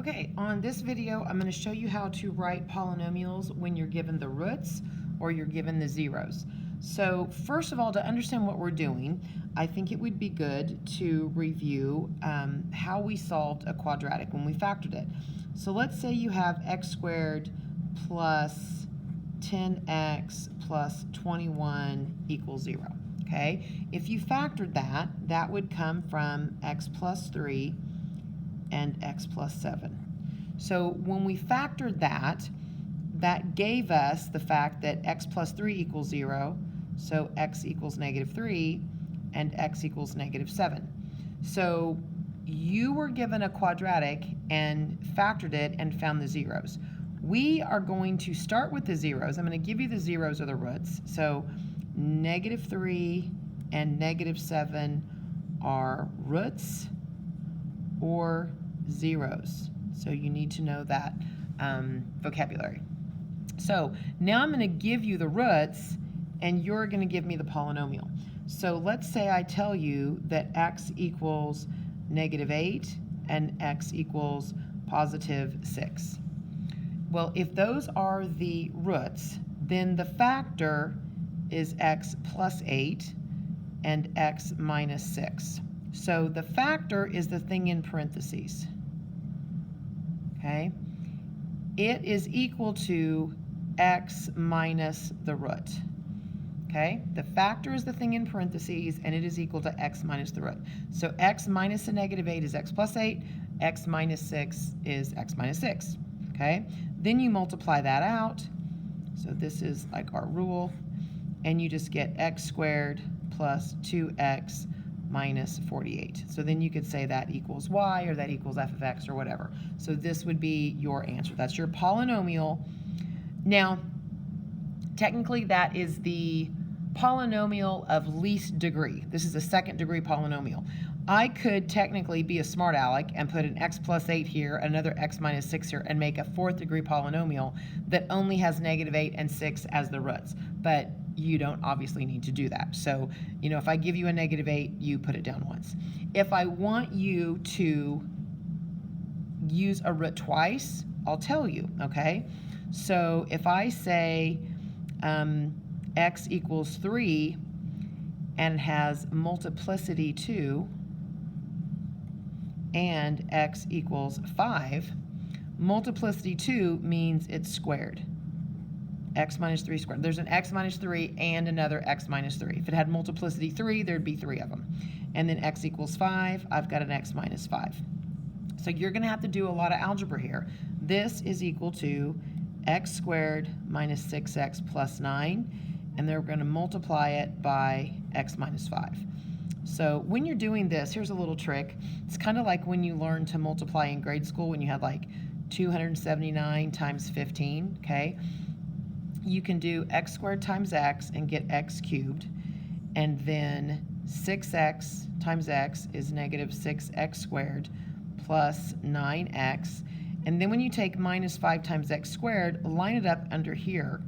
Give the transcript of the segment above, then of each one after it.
Okay, on this video, I'm going to show you how to write polynomials when you're given the roots or you're given the zeros. So first of all, to understand what we're doing, I think it would be good to review how we solved a quadratic when we factored it. So let's say you have x squared plus 10x plus 21 equals 0. Okay, if you factored that, that would come from x plus 3 and x plus 7. So when we factored that, that gave us the fact that x plus 3 equals 0, so x equals -3, and x equals -7. So you were given a quadratic and factored it and found the zeros. We are going to start with the zeros. I'm going to give you the zeros or the roots. So -3 and -7 are roots or zeros. So you need to know that vocabulary. So now I'm going to give you the roots and you're going to give me the polynomial. So let's say I tell you that x equals -8 and x equals +6. Well, if those are the roots, then the factor is x plus 8 and x minus 6. So the factor is the thing in parentheses. Okay? It is equal to x minus the root. Okay? The factor is the thing in parentheses, and it is equal to x minus the root. So x minus a -8 is x plus 8. X minus 6 is x minus 6. Okay? Then you multiply that out. So this is like our rule. And you just get x squared plus 2x minus 48. So then you could say that equals y, or that equals f of x, or whatever. So this would be your answer. That's your polynomial. Now, technically that is the polynomial of least degree. This is a second degree polynomial. I could technically be a smart aleck and put an x plus 8 here, another x minus 6 here, and make a fourth degree polynomial that only has -8 and 6 as the roots. But you don't obviously need to do that. So, you know, if I give you a -8, you put it down once. If I want you to use a root twice, I'll tell you, okay? So if I say x equals 3 and has multiplicity 2 and x equals 5, multiplicity 2 means it's squared. X minus 3 squared. There's an x minus 3 and another x minus 3. If it had multiplicity 3, there'd be 3 of them. And then x equals 5, I've got an x minus 5. So you're going to have to do a lot of algebra here. This is equal to x squared minus 6x plus 9, and they're going to multiply it by x minus 5. So when you're doing this, here's a little trick. It's kind of like when you learned to multiply in grade school when you had like 279 times 15, okay? You can do x squared times x and get x cubed, and then 6x times x is -6x squared plus 9x, and then when you take minus 5 times x squared, line it up under here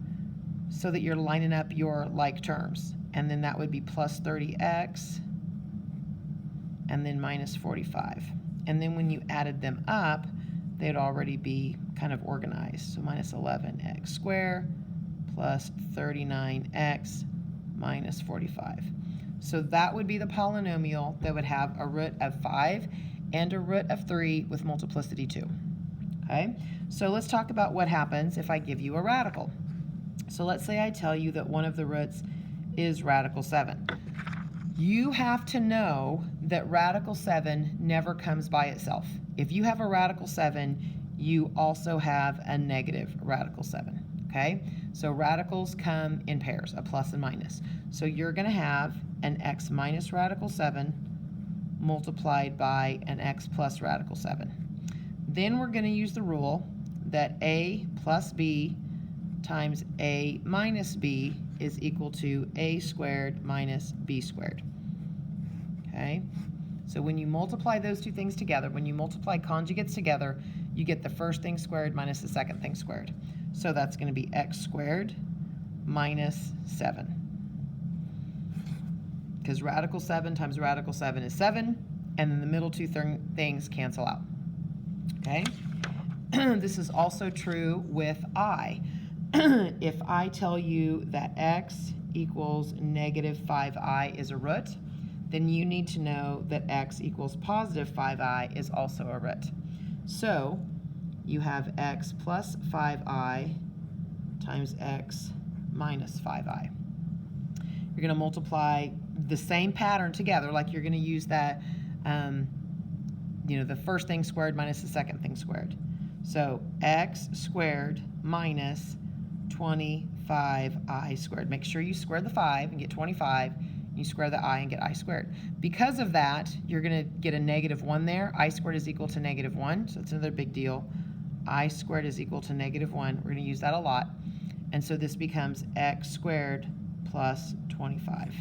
so that you're lining up your like terms, and then that would be plus 30x and then minus 45. And then when you added them up, they'd already be kind of organized. So minus 11x squared plus 39x minus 45. So that would be the polynomial that would have a root of 5 and a root of 3 with multiplicity 2. Okay, so let's talk about what happens if I give you a radical. So let's say I tell you that one of the roots is radical 7. You have to know that radical 7 never comes by itself. If you have a radical 7, you also have a negative radical 7. Okay, so radicals come in pairs, a plus and minus. So you're going to have an x minus radical 7 multiplied by an x plus radical 7. Then we're going to use the rule that a plus b times a minus b is equal to a squared minus b squared. Okay, so when you multiply those two things together, when you multiply conjugates together, you get the first thing squared minus the second thing squared. So that's going to be x squared minus 7. Because radical 7 times radical 7 is 7, and then the middle two things cancel out. Okay? This is also true with I. If I tell you that x equals negative 5i is a root, then you need to know that x equals positive 5i is also a root. So you have x plus 5i times x minus 5i. You're going to multiply the same pattern together, like you're going to use that, the first thing squared minus the second thing squared. So x squared minus 25i squared. Make sure you square the 5 and get 25. You square the I and get I squared. Because of that, you're going to get a negative 1 there. I squared is equal to negative 1, so it's another big deal. I squared is equal to negative 1. We're going to use that a lot. And so this becomes x squared plus 25.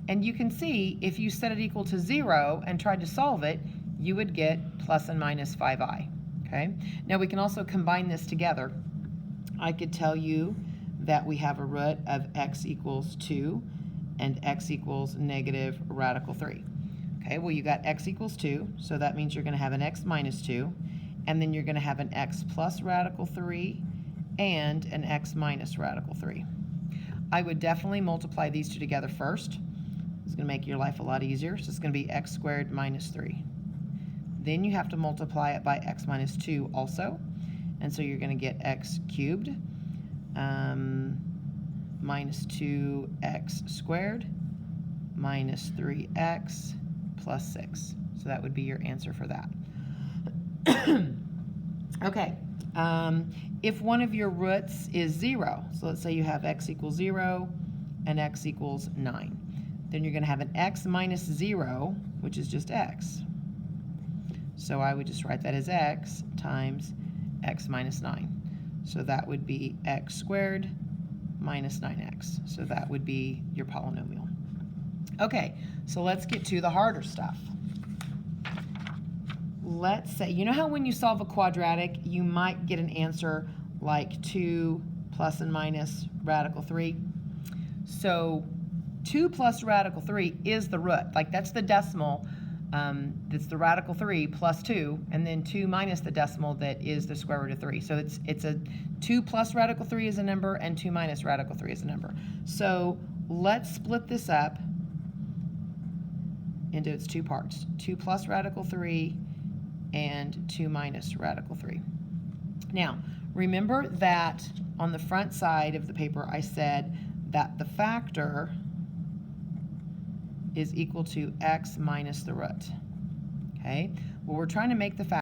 And you can see if you set it equal to 0 and tried to solve it, you would get plus and minus 5i. Okay? Now we can also combine this together. I could tell you that we have a root of x equals 2 and x equals negative radical 3. Okay, well you got x equals 2, so that means you're going to have an x minus 2, and then you're going to have an x plus radical 3 and an x minus radical 3. I would definitely multiply these two together first. It's going to make your life a lot easier. So it's going to be x squared minus 3. Then you have to multiply it by x minus 2 also. And so you're going to get x cubed minus 2x squared minus 3x plus 6. So that would be your answer for that. Okay. If one of your roots is 0, so let's say you have x equals 0 and x equals 9, then you're going to have an x minus 0, which is just x. So I would just write that as x times x minus 9. So that would be x squared minus 9x. So that would be your polynomial. Okay, so let's get to the harder stuff. Let's say, you know how when you solve a quadratic, you might get an answer like 2 plus and minus radical 3? So 2 plus radical 3 is the root. Like that's the decimal, that's the radical 3 plus 2, and then 2 minus the decimal that is the square root of 3. So it's a 2 plus radical 3 is a number, and 2 minus radical 3 is a number. So let's split this up into its two parts, 2 plus radical 3 and 2 minus radical 3. Now, remember that on the front side of the paper I said that the factor is equal to x minus the root. Okay? Well, we're trying to make the factor